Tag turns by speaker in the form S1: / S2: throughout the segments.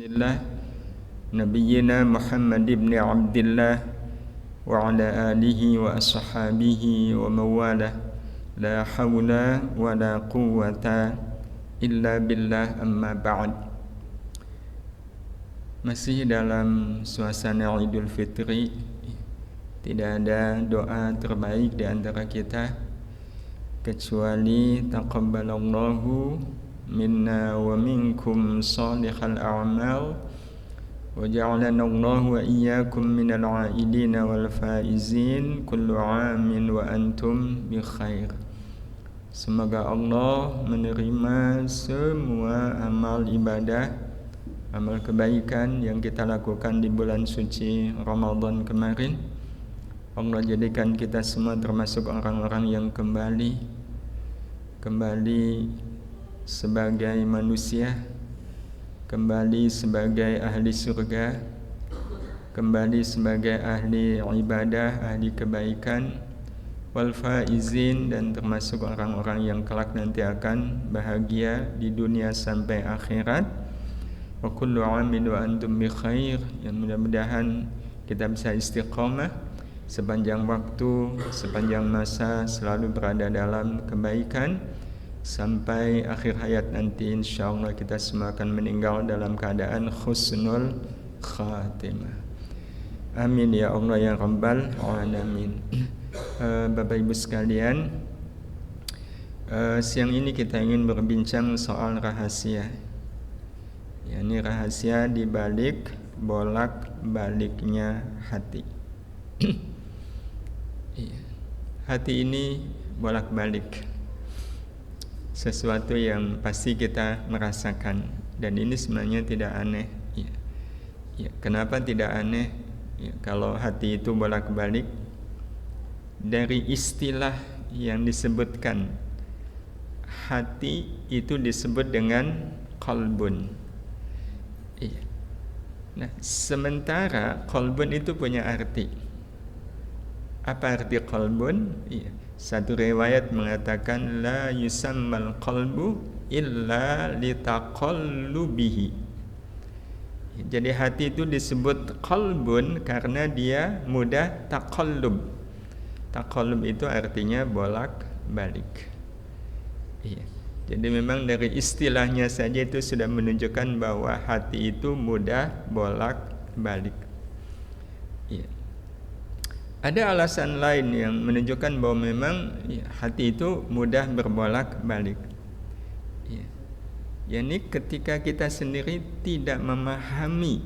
S1: Bismillah Nabiyyina Muhammad ibn Abdillah wa ala alihi wa ashabihi wa mawalah la hawla wa la quwwata illa billah amma ba'd. Masih dalam suasana Idul Fitri, tidak ada doa terbaik di antara kita kecuali taqabbalallahu minna wa minkum salihal a'mal wa ja'alana Allah wa iyyakum minal 'aidin wal faizin kullu 'amin wa antum bi khair. Semoga Allah menerima semua amal ibadah, amal kebaikan yang kita lakukan di bulan suci Ramadan kemarin. Allah jadikan kita semua termasuk orang-orang yang kembali sebagai manusia, kembali sebagai ahli surga, kembali sebagai ahli ibadah, ahli kebaikan, wal faizin, dan termasuk orang-orang yang kelak nanti akan bahagia di dunia sampai akhirat. Wa kullu 'amin wa antum bi khair. Yang mudah-mudahan kita bisa istiqamah sepanjang waktu, sepanjang masa, selalu berada dalam kebaikan sampai akhir hayat nanti. InsyaAllah kita semua akan meninggal dalam keadaan khusnul khatimah. Amin ya Allah ya Rabbal alamin. Bapak Ibu sekalian, siang ini kita ingin berbincang soal rahasia, yakni rahasia di balik bolak-baliknya hati. Hati ini bolak-balik, sesuatu yang pasti kita merasakan, dan ini sebenarnya tidak aneh. Kenapa tidak aneh? Kalau hati itu bolak-balik, dari istilah yang disebutkan, hati itu disebut dengan qalbun. Nah, sementara qalbun itu punya arti. Apa arti qalbun? Satu riwayat mengatakan la yusammal qalbu illa litaqallubihi. Jadi hati itu disebut qalbun karena dia mudah taqallub. Taqallub itu artinya bolak-balik. Jadi memang dari istilahnya saja itu sudah menunjukkan bahwa hati itu mudah bolak-balik. Ada alasan lain yang menunjukkan bahwa memang hati itu mudah berbolak-balik. Yani ketika kita sendiri tidak memahami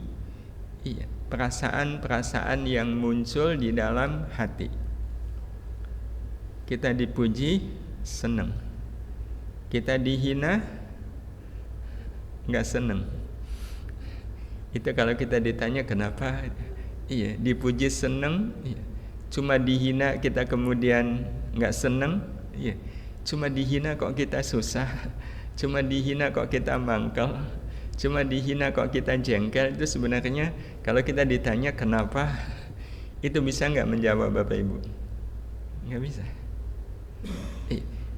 S1: perasaan-perasaan yang muncul di dalam hati. Kita dipuji, senang. Kita dihina, nggak senang. Itu kalau kita ditanya kenapa, dipuji senang, cuma dihina kita kemudian nggak senang, cuma dihina kok kita susah, cuma dihina kok kita mangkel, cuma dihina kok kita jengkel. Itu sebenarnya kalau kita ditanya kenapa, itu bisa nggak menjawab Bapak Ibu? Nggak bisa.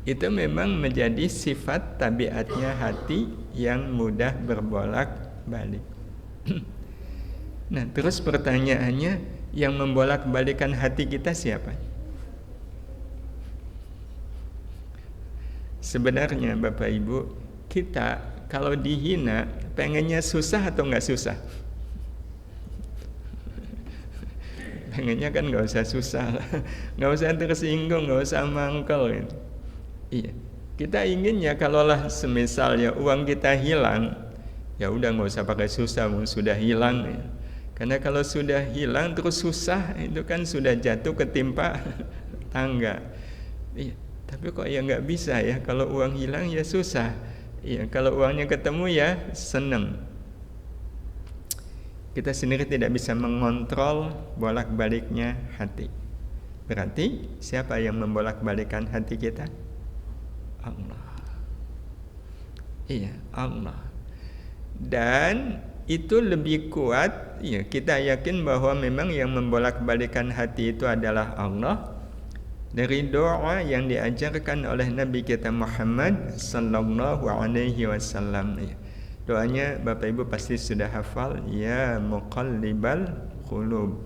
S1: Itu memang menjadi sifat tabiatnya hati yang mudah berbolak-balik. Nah, terus pertanyaannya, yang membolak-balikan hati kita siapa? Sebenarnya Bapak Ibu, kita kalau dihina pengennya susah atau nggak susah? Pengennya kan nggak usah susah lah, nggak usah tersinggung, nggak usah mangkel gitu. Kita inginnya kalaulah semisalnya uang kita hilang, ya udah nggak usah pakai susah, sudah hilang ya. Karena kalau sudah hilang terus susah, itu kan sudah jatuh ketimpa tangga. Tapi kok ya nggak bisa ya, kalau uang hilang ya susah. Kalau uangnya ketemu ya senang. Kita sendiri tidak bisa mengontrol bolak-baliknya hati. Berarti siapa yang membolak-balikkan hati kita? Allah. Allah. Dan itu lebih kuat, kita yakin bahwa memang yang membolak-balikan hati itu adalah Allah, dari doa yang diajarkan oleh Nabi kita Muhammad sallallahu alaihi wasallam. Doanya Bapak Ibu pasti sudah hafal, ya muqallibal qulub.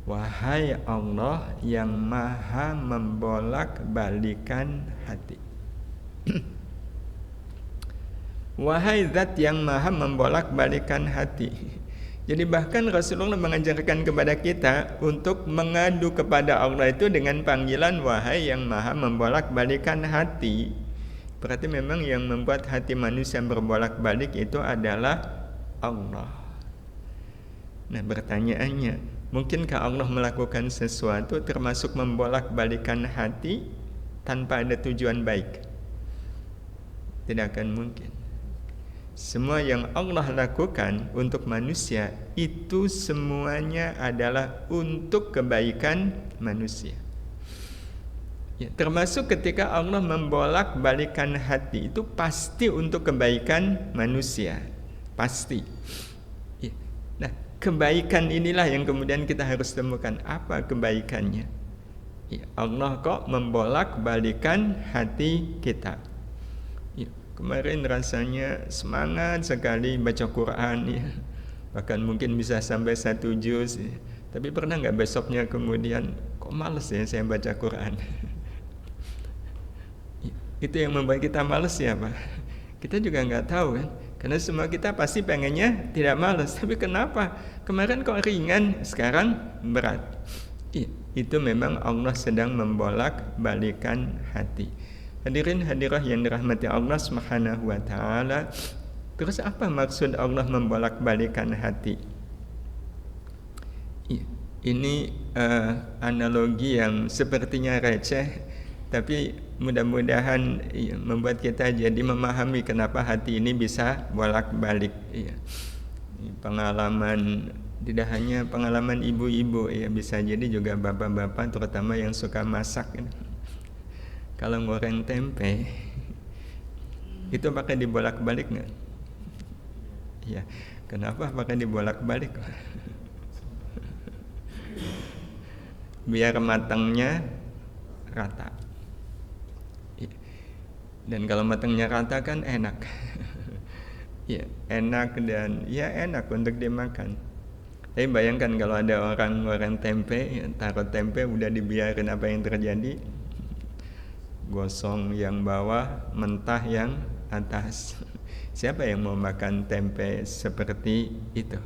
S1: Wahai Allah yang maha membolak-balikan hati. Wahai zat yang maha membolak-balikan hati. Jadi bahkan Rasulullah mengajarkan kepada kita untuk mengadu kepada Allah itu dengan panggilan wahai yang maha membolak-balikan hati. Berarti memang yang membuat hati manusia berbolak-balik itu adalah Allah. Nah, pertanyaannya, mungkinkah Allah melakukan sesuatu termasuk membolak-balikan hati tanpa ada tujuan baik? Tidak akan mungkin. Semua yang Allah lakukan untuk manusia itu semuanya adalah untuk kebaikan manusia. Ya, termasuk ketika Allah membolak-balikan hati itu pasti untuk kebaikan manusia, pasti. Ya. Nah, kebaikan inilah yang kemudian kita harus temukan. Apa kebaikannya? Ya, Allah kok membolak-balikan hati kita. Ya, kemarin rasanya semangat sekali baca Quran, ya. Bahkan mungkin bisa sampai 1 juz. Ya. Tapi pernah nggak besoknya kemudian kok males ya saya baca Quran? Itu yang membuat kita malas ya Pak. Kita juga nggak tahu kan. Karena semua kita pasti pengennya tidak malas. Tapi kenapa? Kemarin kok ringan, sekarang berat. Itu memang Allah sedang membolak-balikan hati. Hadirin hadirah yang dirahmati Allah Subhanahu wa taala. Terus apa maksud Allah membolak-balikan hati? Ini analogi yang sepertinya receh, tapi mudah-mudahan membuat kita jadi memahami kenapa hati ini bisa bolak-balik. Pengalaman tidak hanya pengalaman ibu-ibu, ya bisa jadi juga bapak-bapak terutama yang suka masak. Kalau goreng tempe itu pakai dibolak-balik nggak? Ya, kenapa pakai dibolak-balik? Biar matangnya rata. Dan kalau matangnya rata kan enak. Ya, enak dan ya enak untuk dimakan. Tapi bayangkan kalau ada orang goreng tempe, ya, taruh tempe udah dibiarin, apa yang terjadi? Gosong yang bawah, mentah yang atas. Siapa yang mau makan tempe seperti itu?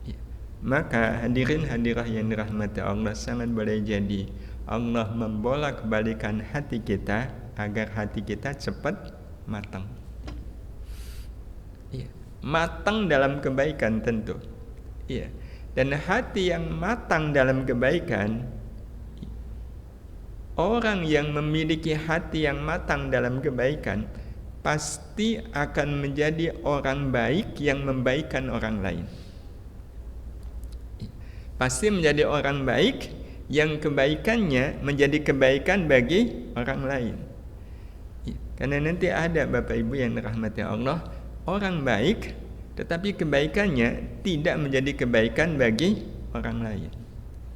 S1: Ya. Maka hadirin hadirah yang dirahmati Allah, sangat boleh jadi Allah membolak-balikan hati kita agar hati kita cepat matang. Iya, matang dalam kebaikan tentu. Iya. Dan hati yang matang dalam kebaikan, orang yang memiliki hati yang matang dalam kebaikan pasti akan menjadi orang baik yang membaikkan orang lain. Pasti menjadi orang baik yang kebaikannya menjadi kebaikan bagi orang lain. Karena nanti ada Bapak Ibu yang dirahmati Allah, orang baik tetapi kebaikannya tidak menjadi kebaikan bagi orang lain.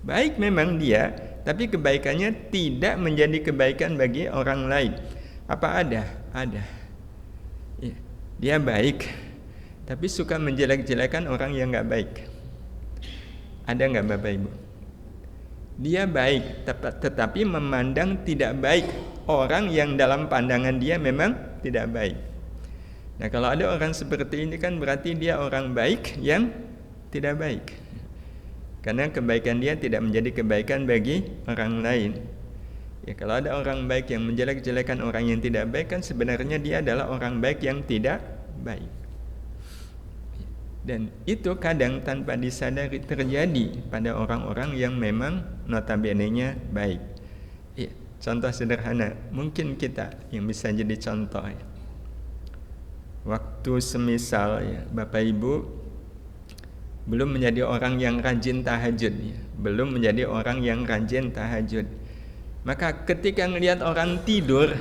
S1: Baik memang dia, tapi kebaikannya tidak menjadi kebaikan bagi orang lain. Apa ada? Ada. Ya, dia baik, tapi suka menjelek-jelekan orang yang nggak baik. Ada nggak Bapak Ibu? Dia baik, tetapi memandang tidak baik orang yang dalam pandangan dia memang tidak baik. Nah, kalau ada orang seperti ini kan berarti dia orang baik yang tidak baik. Karena kebaikan dia tidak menjadi kebaikan bagi orang lain. Ya, kalau ada orang baik yang menjelek-jelekan orang yang tidak baik, kan sebenarnya dia adalah orang baik yang tidak baik. Dan itu kadang tanpa disadari terjadi pada orang-orang yang memang notabene-nya baik. Ya, contoh sederhana, mungkin kita yang bisa jadi contoh. Ya. Waktu semisal ya, Bapak Ibu belum menjadi orang yang rajin tahajud, ya. Belum menjadi orang yang rajin tahajud. Maka ketika melihat orang tidur,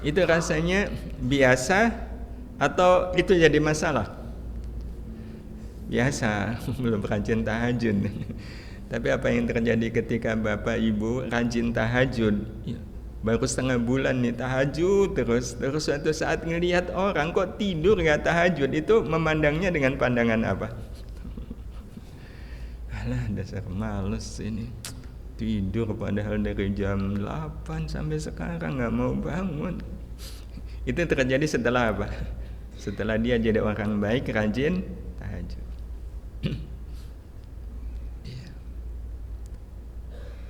S1: itu rasanya biasa atau itu jadi masalah? Biasa, belum rajin tahajud. Tapi apa yang terjadi ketika Bapak Ibu rajin tahajud, ya, baru setengah bulan nih tahajud terus suatu saat ngelihat orang kok tidur nggak tahajud, itu memandangnya dengan pandangan apa? Alah, dasar males ini, tidur padahal dari jam 8 sampai sekarang nggak mau bangun. Itu terjadi setelah apa? Setelah dia jadi orang baik, rajin tahajud.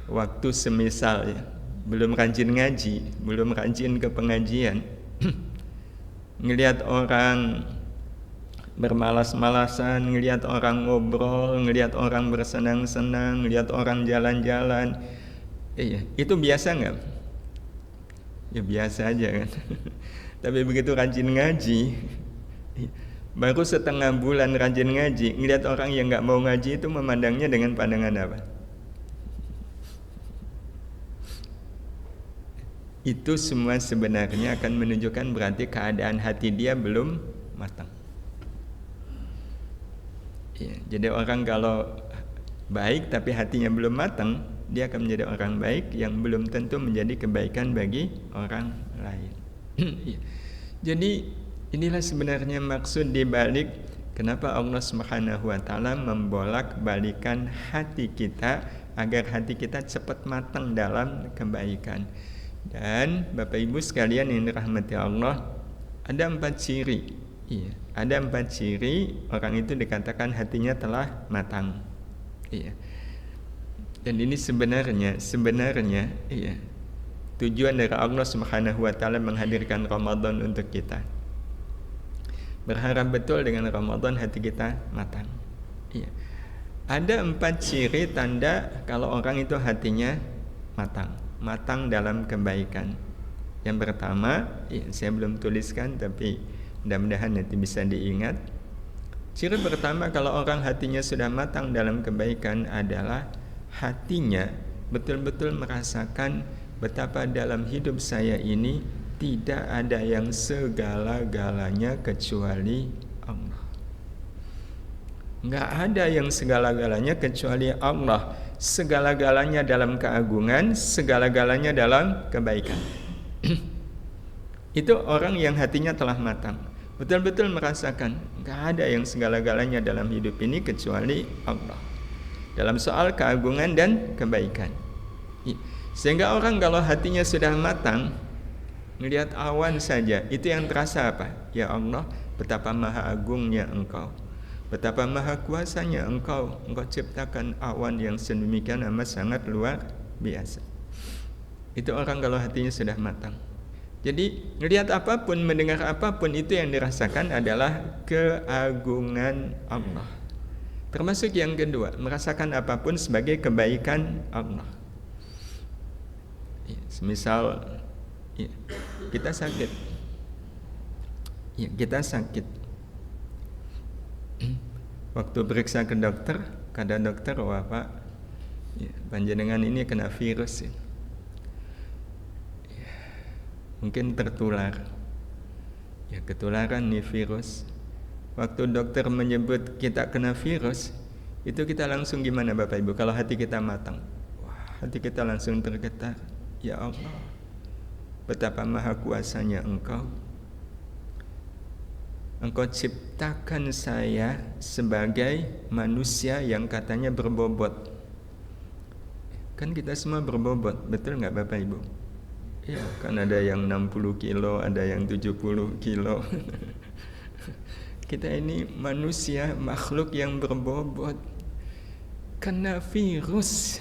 S1: Waktu semisal ya, belum rajin ngaji, belum rajin ke pengajian, ngelihat orang bermalas-malasan, ngelihat orang ngobrol, ngelihat orang bersenang-senang, ngelihat orang jalan-jalan, itu biasa nggak? Ya biasa aja kan. Tapi begitu rajin ngaji, baru setengah bulan rajin ngaji, ngelihat orang yang nggak mau ngaji itu memandangnya dengan pandangan apa? Itu semua sebenarnya akan menunjukkan berarti keadaan hati dia belum matang. Ya, jadi orang kalau baik tapi hatinya belum matang, dia akan menjadi orang baik yang belum tentu menjadi kebaikan bagi orang lain. Ya. Jadi inilah sebenarnya maksud dibalik kenapa Allah Subhanahu wa taala membolak-balikan hati kita agar hati kita cepat matang dalam kebaikan. Dan Bapak Ibu sekalian yang dirahmati Allah, ada 4 ciri. Iya, ada 4 ciri orang itu dikatakan hatinya telah matang. Iya. Dan ini sebenarnya iya, tujuan dari Allah Subhanahu wa taala menghadirkan Ramadan untuk kita. Berharap betul dengan Ramadan hati kita matang. Iya. Ada 4 ciri tanda kalau orang itu hatinya matang dalam kebaikan. Yang pertama, saya belum tuliskan tapi mudah-mudahan nanti bisa diingat. Ciri pertama kalau orang hatinya sudah matang dalam kebaikan adalah hatinya betul-betul merasakan betapa dalam hidup saya ini tidak ada yang segala-galanya kecuali Allah. Enggak ada yang segala-galanya kecuali Allah. Segala-galanya dalam keagungan, segala-galanya dalam kebaikan. Itu orang yang hatinya telah matang, betul-betul merasakan enggak ada yang segala-galanya dalam hidup ini kecuali Allah, dalam soal keagungan dan kebaikan. Sehingga orang kalau hatinya sudah matang, melihat awan saja itu yang terasa apa? Ya Allah, betapa maha agungnya Engkau, betapa maha kuasanya Engkau ciptakan awan yang sedemikian amat sangat luar biasa. Itu orang kalau hatinya sudah matang. Jadi melihat apapun, mendengar apapun, itu yang dirasakan adalah keagungan Allah. Termasuk yang kedua, merasakan apapun sebagai kebaikan Allah. Semisal kita sakit, kita sakit. Waktu periksa ke dokter, kata dokter, wah Pak, panjenengan ini kena virus. Mungkin tertular. Ketularan nih virus. Waktu dokter menyebut kita kena virus, itu kita langsung gimana Bapak Ibu? Kalau hati kita matang, wah, hati kita langsung tergetar. Ya Allah, betapa maha kuasanya Engkau. Engkau ciptakan saya sebagai manusia yang katanya berbobot. Kan kita semua berbobot, betul nggak Bapak Ibu? Ya, kan ada yang 60 kilo, ada yang 70 kilo. Kita ini manusia, makhluk yang berbobot, kena virus.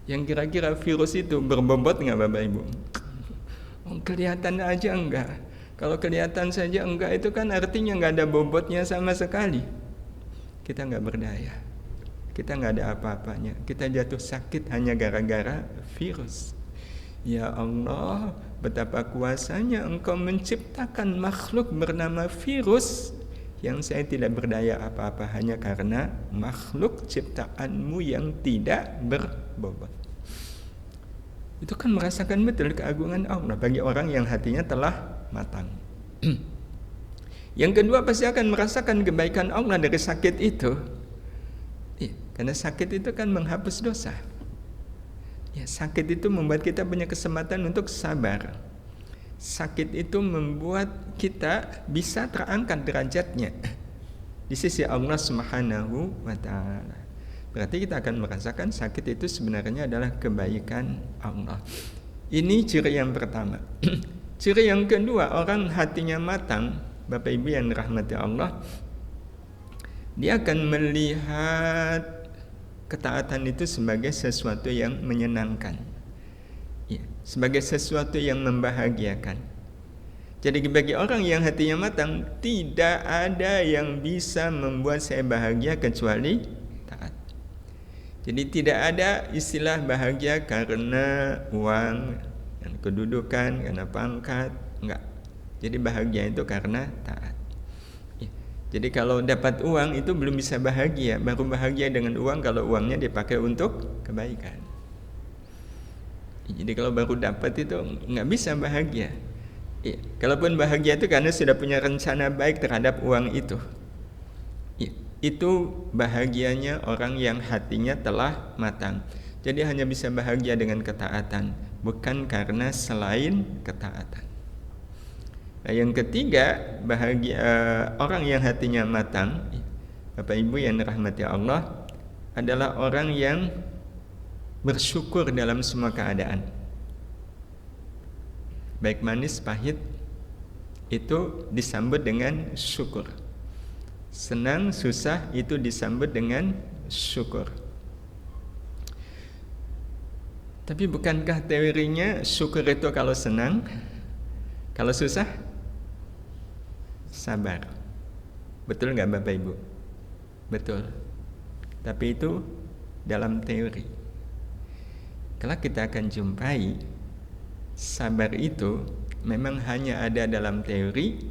S1: Yang kira-kira virus itu berbobot nggak Bapak Ibu? Kelihatan aja enggak. Kalau kelihatan saja enggak, itu kan artinya nggak ada bobotnya sama sekali. Kita nggak berdaya, kita nggak ada apa-apanya. Kita jatuh sakit hanya gara-gara virus. Ya Allah, betapa kuasanya Engkau menciptakan makhluk bernama virus yang saya tidak berdaya apa-apa hanya karena makhluk ciptaanmu yang tidak berbobot. Itu kan merasakan betul keagungan Allah bagi orang yang hatinya telah matang. Yang kedua, pasti akan merasakan kebaikan Allah dari sakit itu. Karena sakit itu kan menghapus dosa. Ya, sakit itu membuat kita punya kesempatan untuk sabar. Sakit itu membuat kita bisa terangkat derajatnya di sisi Allah Subhanahu wa Ta'ala. Berarti kita akan merasakan sakit itu sebenarnya adalah kebaikan Allah. Ini ciri yang pertama. Ciri yang kedua, orang hatinya matang, Bapak Ibu yang dirahmati Allah, dia akan melihat ketaatan itu sebagai sesuatu yang menyenangkan, ya, sebagai sesuatu yang membahagiakan. Jadi bagi orang yang hatinya matang, tidak ada yang bisa membuat saya bahagia kecuali taat. Jadi tidak ada istilah bahagia karena uang, karena kedudukan, karena pangkat, enggak. Jadi bahagia itu karena taat. Jadi kalau dapat uang itu belum bisa bahagia, baru bahagia dengan uang kalau uangnya dipakai untuk kebaikan. Jadi kalau baru dapat itu nggak bisa bahagia. Kalaupun bahagia itu karena sudah punya rencana baik terhadap uang itu. Itu bahagianya orang yang hatinya telah matang. Jadi hanya bisa bahagia dengan ketaatan, bukan karena selain ketaatan. Nah, yang ketiga, bahagia orang yang hatinya matang, Bapak Ibu yang dirahmati Allah, adalah orang yang bersyukur dalam semua keadaan. Baik manis, pahit, itu disambut dengan syukur. Senang, susah, itu disambut dengan syukur. Tapi bukankah teorinya syukur itu kalau senang, kalau susah sabar? Betul nggak Bapak Ibu? Betul. Tapi itu dalam teori. Kalau kita akan jumpai sabar itu memang hanya ada dalam teori,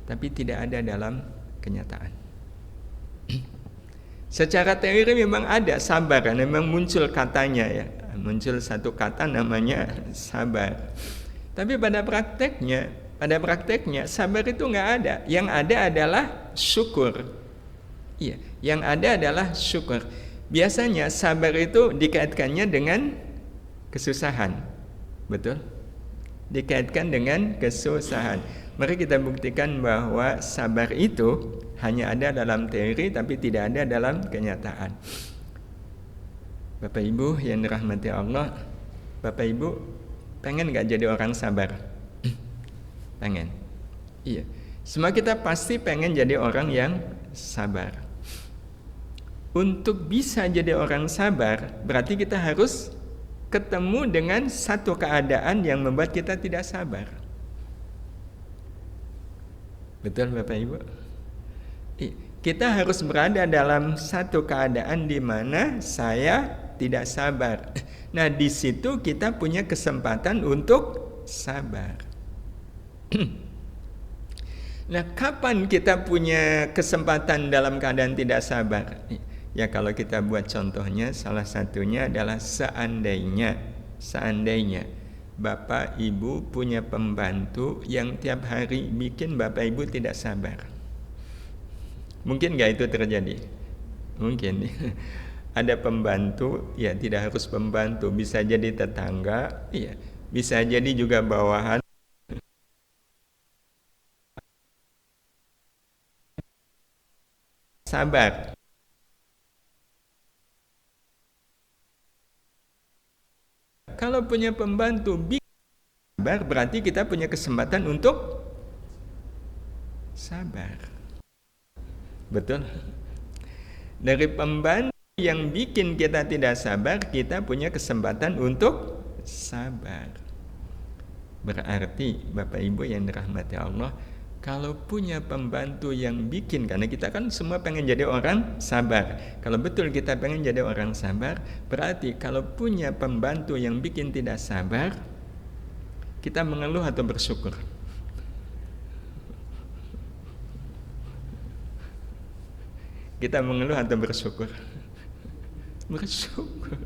S1: tapi tidak ada dalam kenyataan. Secara teori memang ada sabar, memang muncul katanya ya, muncul satu kata namanya sabar. Tapi pada prakteknya sabar itu nggak ada. Yang ada adalah syukur. Iya, yang ada adalah syukur. Biasanya sabar itu dikaitkannya dengan kesusahan, betul? Dikaitkan dengan kesusahan. Mari kita buktikan bahwa sabar itu hanya ada dalam teori, tapi tidak ada dalam kenyataan. Bapak Ibu yang dirahmati Allah, Bapak Ibu pengen nggak jadi orang sabar? Pengen. Iya. Semua kita pasti pengen jadi orang yang sabar. Untuk bisa jadi orang sabar, berarti kita harus ketemu dengan satu keadaan yang membuat kita tidak sabar. Betul Bapak Ibu? Kita harus berada dalam satu keadaan di mana saya tidak sabar. Nah, di situ kita punya kesempatan untuk sabar. Nah, kapan kita punya kesempatan dalam keadaan tidak sabar? Ya, kalau kita buat contohnya, salah satunya adalah seandainya Bapak Ibu punya pembantu yang tiap hari bikin Bapak Ibu tidak sabar. Mungkin nggak itu terjadi? Mungkin. Ada pembantu, ya tidak harus pembantu, bisa jadi tetangga, ya, bisa jadi juga bawahan. Sabar. Kalau punya pembantu sabar, berarti kita punya kesempatan untuk sabar. Betul? Dari pembantu yang bikin kita tidak sabar, kita punya kesempatan untuk sabar. Berarti Bapak Ibu yang dirahmati Allah, kalau punya pembantu yang bikin, karena kita kan semua pengen jadi orang sabar. Kalau betul kita pengen jadi orang sabar, berarti kalau punya pembantu yang bikin tidak sabar, kita mengeluh atau bersyukur? Kita mengeluh atau bersyukur? Bersyukur.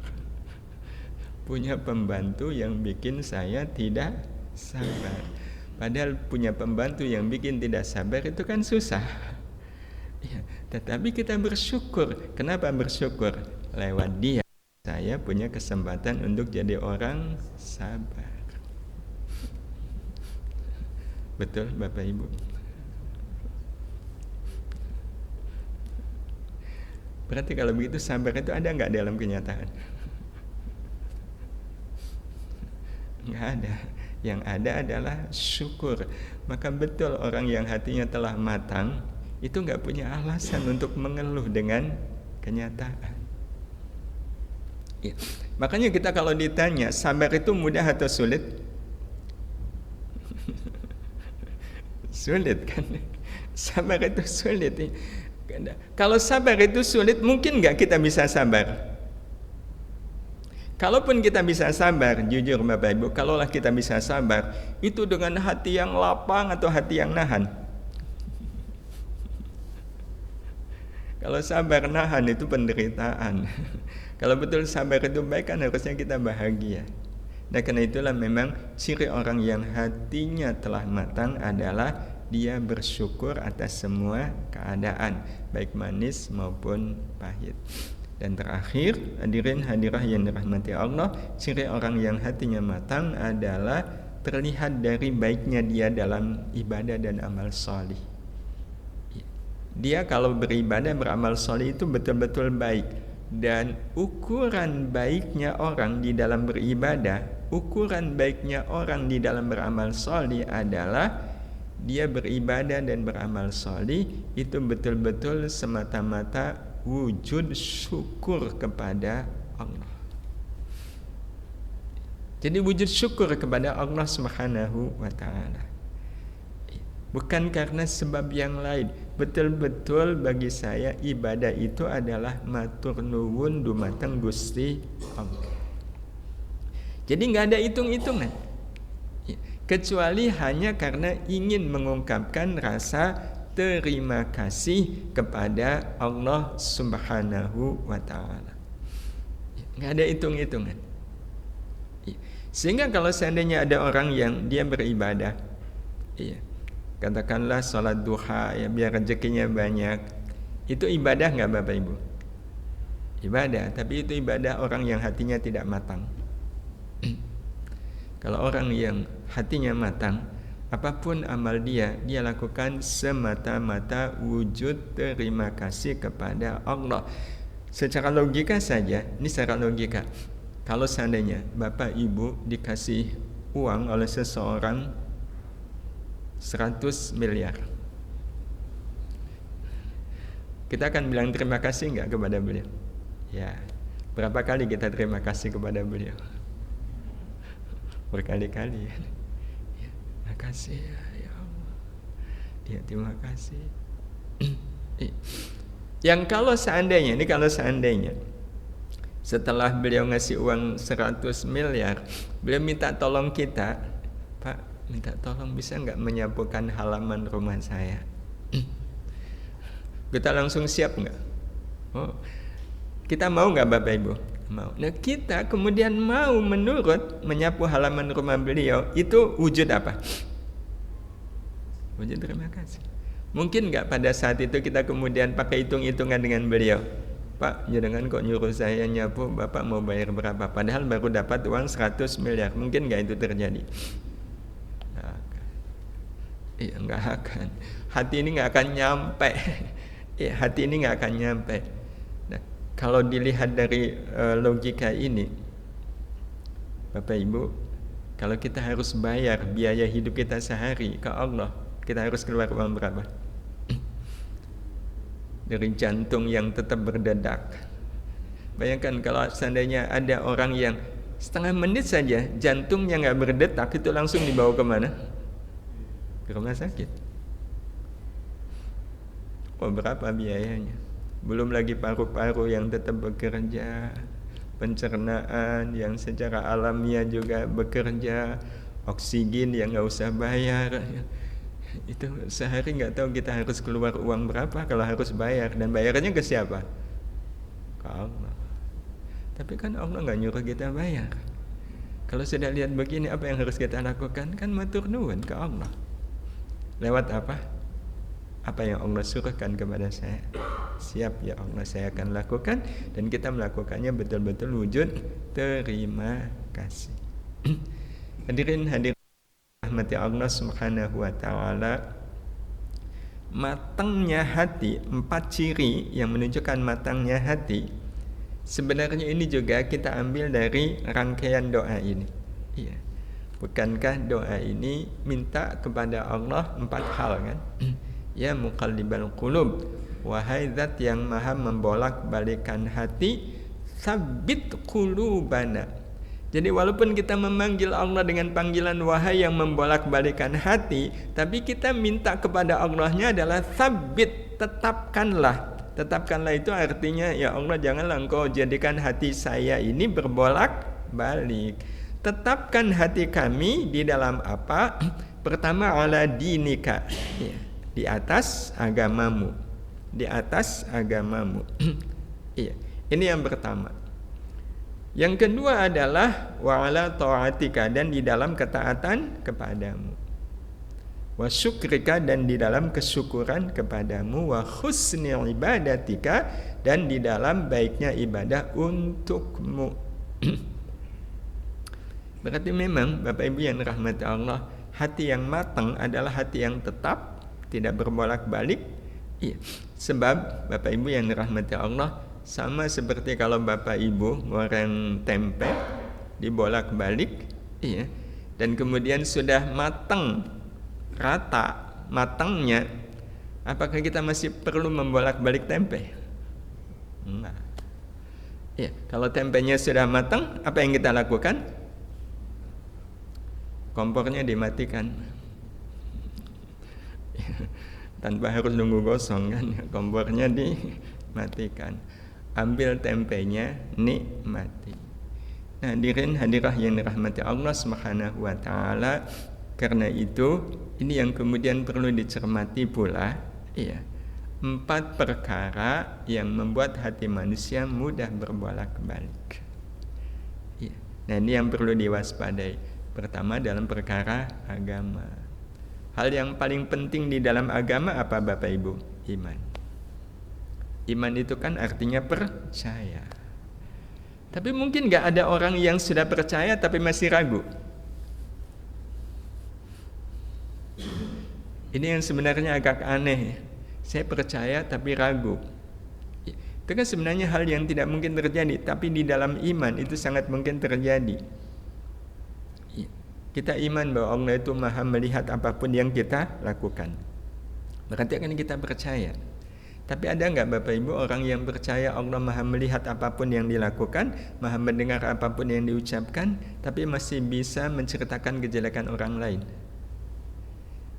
S1: Punya pembantu yang bikin saya tidak sabar. Padahal punya pembantu yang bikin tidak sabar itu kan susah. Ya, tetapi kita bersyukur. Kenapa bersyukur? Lewat dia saya saya punya kesempatan untuk jadi orang sabar. Betul Bapak Ibu? Berarti kalau begitu sabar itu ada nggak dalam kenyataan? Nggak ada. Yang ada adalah syukur. Maka betul orang yang hatinya telah matang itu nggak punya alasan untuk mengeluh dengan kenyataan. Ya. Makanya kita kalau ditanya sabar itu mudah atau sulit? Sulit kan? Sabar itu sulit. Kalau sabar itu sulit, mungkin nggak kita bisa sabar? Kalaupun kita bisa sabar, jujur Bapak Ibu, kalaulah kita bisa sabar, itu dengan hati yang lapang atau hati yang nahan? Kalau sabar nahan itu penderitaan. Kalau betul sabar itu baik kan harusnya kita bahagia. Nah karena itulah memang ciri orang yang hatinya telah matang adalah dia bersyukur atas semua keadaan, baik manis maupun pahit. Dan terakhir, hadirin hadirah yang dirahmati Allah, ciri orang yang hatinya matang adalah terlihat dari baiknya dia dalam ibadah dan amal solih. Dia kalau beribadah, beramal solih itu betul-betul baik. Dan ukuran baiknya orang di dalam beribadah, ukuran baiknya orang di dalam beramal solih adalah dia beribadah dan beramal solih itu betul-betul semata-mata wujud syukur kepada Allah. Jadi wujud syukur kepada Allah Subhanahu wa ta'ala. Bukan karena sebab yang lain. Betul-betul bagi saya ibadah itu adalah matur nuwun dumateng Gusti Allah. Jadi nggak ada hitung-hitungan. Kecuali hanya karena ingin mengungkapkan rasa terima kasih kepada Allah Subhanahu wa ta'ala. Nggak ada hitung-hitungan. Sehingga kalau seandainya ada orang yang dia beribadah, katakanlah sholat duha ya biar rezekinya banyak, itu ibadah nggak Bapak Ibu? Ibadah, tapi itu ibadah orang yang hatinya tidak matang. Kalau orang yang hatinya matang, apapun amal dia lakukan semata-mata wujud terima kasih kepada Allah. Secara logika saja, ini secara logika. Kalau seandainya Bapak Ibu dikasih uang oleh seseorang 100 miliar, kita akan bilang terima kasih enggak kepada beliau? Ya, berapa kali kita terima kasih kepada beliau? Berkali-kali. Terima kasih ya Allah. Ya, terima kasih. Yang kalau seandainya setelah beliau ngasih uang 100 miliar, beliau minta tolong kita, Pak, minta tolong bisa nggak menyapukan halaman rumah saya? Kita langsung siap nggak? Oh, kita mau nggak Bapak Ibu? Mau. Nah kita kemudian mau menurut menyapu halaman rumah beliau, itu wujud apa? Wujud terima kasih. Mungkin nggak pada saat itu kita kemudian pakai hitung-hitungan dengan beliau, Pak, jangan kok nyuruh saya nyapu, Bapak mau bayar berapa? Padahal baru dapat uang 100 miliar. Mungkin nggak itu terjadi? Iya, nggak akan. Hati ini nggak akan nyampe. Iya, hati ini nggak akan nyampe. Nah, kalau dilihat dari logika ini, Bapak Ibu, kalau kita harus bayar biaya hidup kita sehari ke Allah, kita harus keluar uang berapa? Dari jantung yang tetap berdetak. Bayangkan kalau seandainya ada orang yang setengah menit saja jantungnya nggak berdetak, itu langsung dibawa kemana? Ke rumah sakit. Oh, berapa biayanya? Belum lagi paru-paru yang tetap bekerja, pencernaan yang secara alamiah juga bekerja, oksigen yang nggak usah bayar. Itu sehari nggak tahu kita harus keluar uang berapa kalau harus bayar, dan bayarnya ke siapa? Ke Allah. Tapi kan Allah nggak nyuruh kita bayar. Kalau sudah lihat begini, apa yang harus kita lakukan? Kan matur nuwun ke Allah. Lewat apa? Apa yang Allah suruhkan kepada saya, siap ya Allah, saya akan lakukan. Dan kita melakukannya betul-betul wujud terima kasih. Hadirin rahmati Allah subhanahu wa ta'ala, matangnya hati, 4 ciri yang menunjukkan matangnya hati, sebenarnya ini juga kita ambil dari rangkaian doa ini. Iya. Bukankah doa ini minta kepada Allah 4 hal kan? Ya muqallibal qulub, wahai zat yang maha membolak-balikan hati, tsabbit qulubana. Jadi walaupun kita memanggil Allah dengan panggilan wahai yang membolak-balikan hati, tapi kita minta kepada Allahnya adalah tsabbit, tetapkanlah. Tetapkanlah itu artinya, ya Allah, janganlah Engkau jadikan hati saya ini berbolak-balik. Tetapkan hati kami di dalam apa? Pertama, ala dinika, ya, di atas agamamu, di atas agamamu. Iya, ini yang pertama. Yang kedua adalah wa ala ta'atika, dan di dalam ketaatan kepadamu, wa syukrika, dan di dalam kesyukuran kepadamu, wa husni ibadatika, dan di dalam baiknya ibadah untukmu. Berarti memang Bapak Ibu yang rahmati Allah, hati yang matang adalah hati yang tetap, tidak berbolak-balik. Iya. Sebab Bapak Ibu yang dirahmati Allah, sama seperti kalau Bapak Ibu goreng tempe dibolak-balik, iya, dan kemudian sudah matang, rata matangnya, apakah kita masih perlu membolak-balik tempe? Enggak. Iya, kalau tempenya sudah matang, apa yang kita lakukan? Kompornya dimatikan. Tanpa harus nunggu gosong kan, kompornya dimatikan. Ambil tempenya, nikmati. Nah, hadirin hadirah yang dirahmati Allah Subhanahu wa taala, karena itu ini yang kemudian perlu dicermati pula, iya. 4 perkara yang membuat hati manusia mudah berbolak-balik. Iya. Nah, ini yang perlu diwaspadai. Pertama, dalam perkara agama. Hal yang paling penting di dalam agama apa Bapak Ibu? Iman. Iman itu kan artinya percaya. Tapi mungkin gak ada orang yang sudah percaya tapi masih ragu. Ini yang sebenarnya agak aneh. Saya percaya tapi ragu. Itu kan sebenarnya hal yang tidak mungkin terjadi, tapi di dalam iman itu sangat mungkin terjadi. Kita iman bahwa Allah itu maha melihat apapun yang kita lakukan, berarti akan kita percaya. Tapi ada enggak Bapak Ibu orang yang percaya Allah maha melihat apapun yang dilakukan, maha mendengar apapun yang diucapkan, tapi masih bisa menceritakan kejelekan orang lain?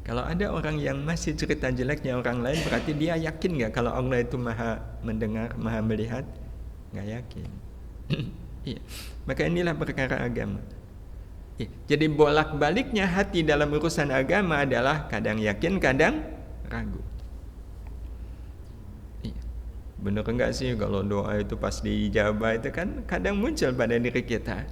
S1: Kalau ada orang yang masih cerita jeleknya orang lain, berarti dia yakin enggak kalau Allah itu maha mendengar, maha melihat? Enggak yakin. Iya. Maka inilah perkara agama. Jadi bolak-baliknya hati dalam urusan agama adalah kadang yakin, kadang ragu. Benar enggak sih kalau doa itu pas dijawab itu kan kadang muncul pada diri kita.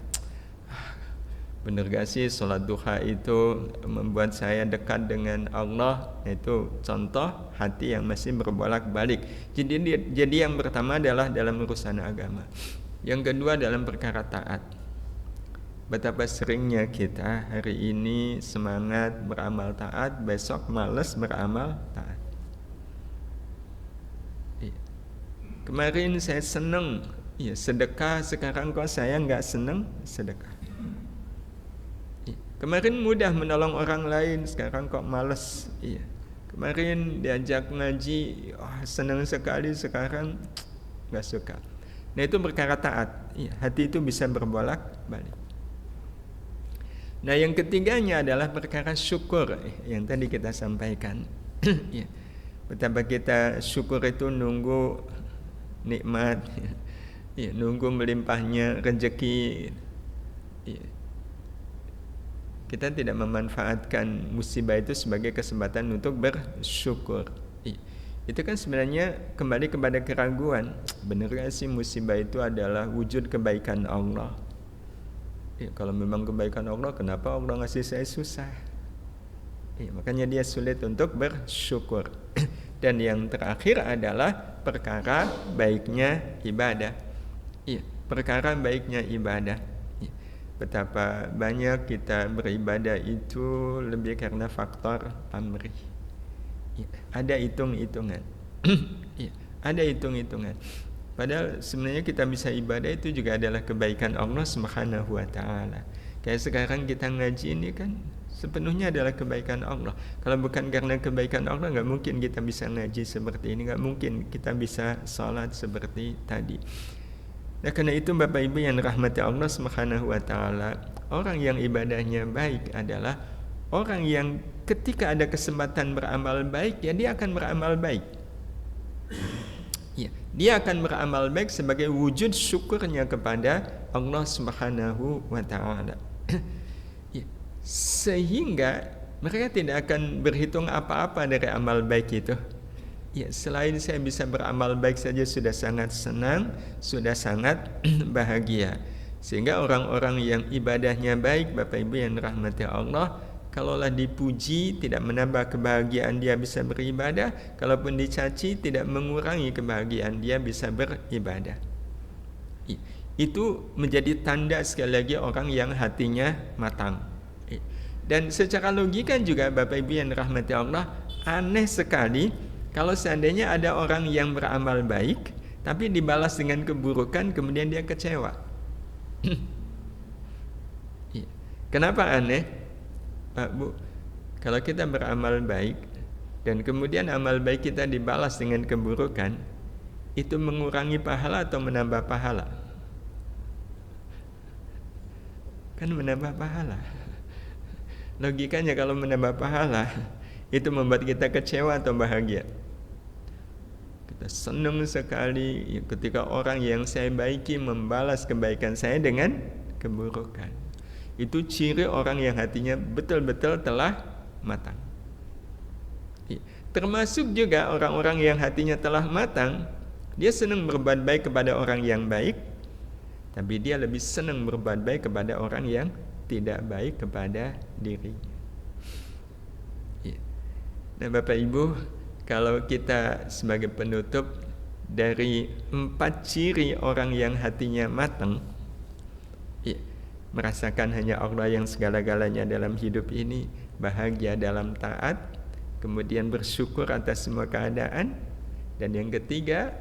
S1: Benar enggak sih sholat duha itu membuat saya dekat dengan Allah? Itu contoh hati yang masih berbolak-balik. Jadi yang pertama adalah dalam urusan agama. Yang kedua dalam perkara taat. Betapa seringnya kita hari ini semangat beramal taat, besok malas beramal taat. Kemarin saya senang, ya sedekah, sekarang kok saya nggak senang sedekah. Kemarin mudah menolong orang lain, sekarang kok malas. Iya. Kemarin diajak ngaji, senang sekali, sekarang nggak suka. Nah itu perkara taat. Iya, hati itu bisa berbolak-balik. Nah yang ketiganya adalah perkara syukur yang tadi kita sampaikan. Ya. Betapa kita syukur itu nunggu nikmat, ya, nunggu melimpahnya rezeki. Ya. Kita tidak memanfaatkan musibah itu sebagai kesempatan untuk bersyukur. Ya. Itu kan sebenarnya kembali kepada keraguan. Benar gak sih musibah itu adalah wujud kebaikan Allah? Ya, kalau memang kebaikan Allah, kenapa Allah ngasih saya susah? Makanya dia sulit untuk bersyukur. Dan yang terakhir adalah perkara baiknya ibadah. Perkara baiknya ibadah. Betapa banyak kita beribadah itu lebih karena faktor pamrih. Ada hitung-hitungan. Ada hitung-hitungan. Padahal sebenarnya kita bisa ibadah itu juga adalah kebaikan Allah Subhanahu wa taala. Kayak sekarang kita ngaji ini kan sepenuhnya adalah kebaikan Allah. Kalau bukan karena kebaikan Allah, nggak mungkin kita bisa ngaji seperti ini, nggak mungkin kita bisa sholat seperti tadi. Nah, karena itu Bapak Ibu yang rahmati Allah Subhanahu wa taala, orang yang ibadahnya baik adalah orang yang ketika ada kesempatan beramal baik, ya dia akan beramal baik. Dia akan beramal baik sebagai wujud syukurnya kepada Allah Subhanahu wa taala. Sehingga mereka tidak akan berhitung apa-apa dari amal baik itu. Selain saya bisa beramal baik saja sudah sangat senang, sudah sangat bahagia. Sehingga orang-orang yang ibadahnya baik, Bapak Ibu yang rahmati Allah, kalaulah dipuji tidak menambah kebahagiaan dia bisa beribadah, kalaupun dicaci tidak mengurangi kebahagiaan dia bisa beribadah. Itu menjadi tanda sekali lagi orang yang hatinya matang. Dan secara logika juga Bapak Ibu yang rahmati Allah, aneh sekali kalau seandainya ada orang yang beramal baik tapi dibalas dengan keburukan kemudian dia kecewa. Kenapa aneh? Pak Bu, kalau kita beramal baik dan kemudian amal baik kita dibalas dengan keburukan, itu mengurangi pahala atau menambah pahala? Kan menambah pahala. Logikanya kalau menambah pahala, itu membuat kita kecewa atau bahagia? Kita senang sekali ketika orang yang saya baiki membalas kebaikan saya dengan keburukan. Itu ciri orang yang hatinya betul-betul telah matang. Termasuk juga orang-orang yang hatinya telah matang, dia senang berbuat baik kepada orang yang baik, tapi dia lebih senang berbuat baik kepada orang yang tidak baik kepada dirinya. Nah Bapak Ibu, kalau kita sebagai penutup dari 4 ciri orang yang hatinya matang, merasakan hanya Allah yang segala-galanya dalam hidup ini, bahagia dalam taat, kemudian bersyukur atas semua keadaan, dan yang ketiga,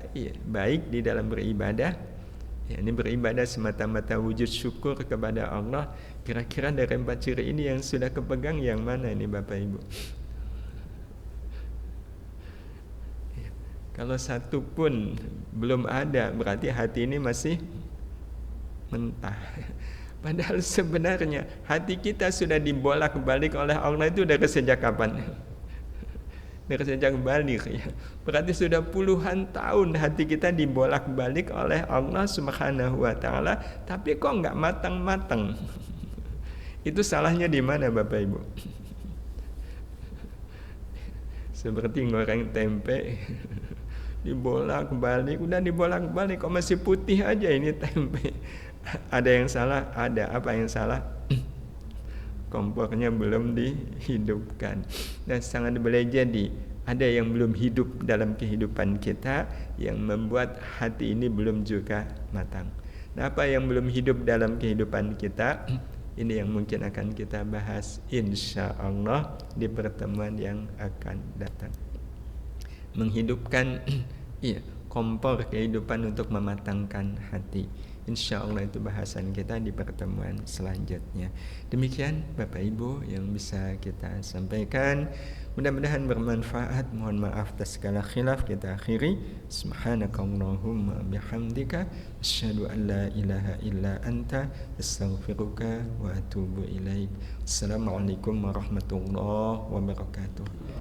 S1: baik di dalam beribadah. Ini beribadah semata-mata wujud syukur kepada Allah. Kira-kira dari 4 ciri ini yang sudah kepegang yang mana ini Bapak Ibu? Kalau satu pun belum ada, berarti hati ini masih mentah. Padahal sebenarnya hati kita sudah dibolak-balik oleh Allah itu dari sejak kapan? Dari sejak balik ya. Berarti sudah puluhan tahun hati kita dibolak-balik oleh Allah Subhanahu wa taala, tapi kok enggak matang-matang. Itu salahnya di mana Bapak Ibu? Seperti ngoreng tempe, dibolak-balik, udah dibolak-balik kok masih putih aja ini tempe. Ada yang salah? Ada. Apa yang salah? Kompornya belum dihidupkan. Dan sangat boleh jadi ada yang belum hidup dalam kehidupan kita yang membuat hati ini belum juga matang. Nah, apa yang belum hidup dalam kehidupan kita? Ini yang mungkin akan kita bahas insya Allah di pertemuan yang akan datang. Menghidupkan kompor kehidupan untuk mematangkan hati. Insya Allah itu bahasan kita di pertemuan selanjutnya. Demikian Bapak Ibu yang bisa kita sampaikan. Mudah-mudahan bermanfaat. Mohon maaf atas segala khilaf. Kita akhiri. Subhanakallahumma bihamdika asyhadu an la ilaha illa anta astaghfiruka wa atubu ilaik. Assalamualaikum warahmatullahi wabarakatuh.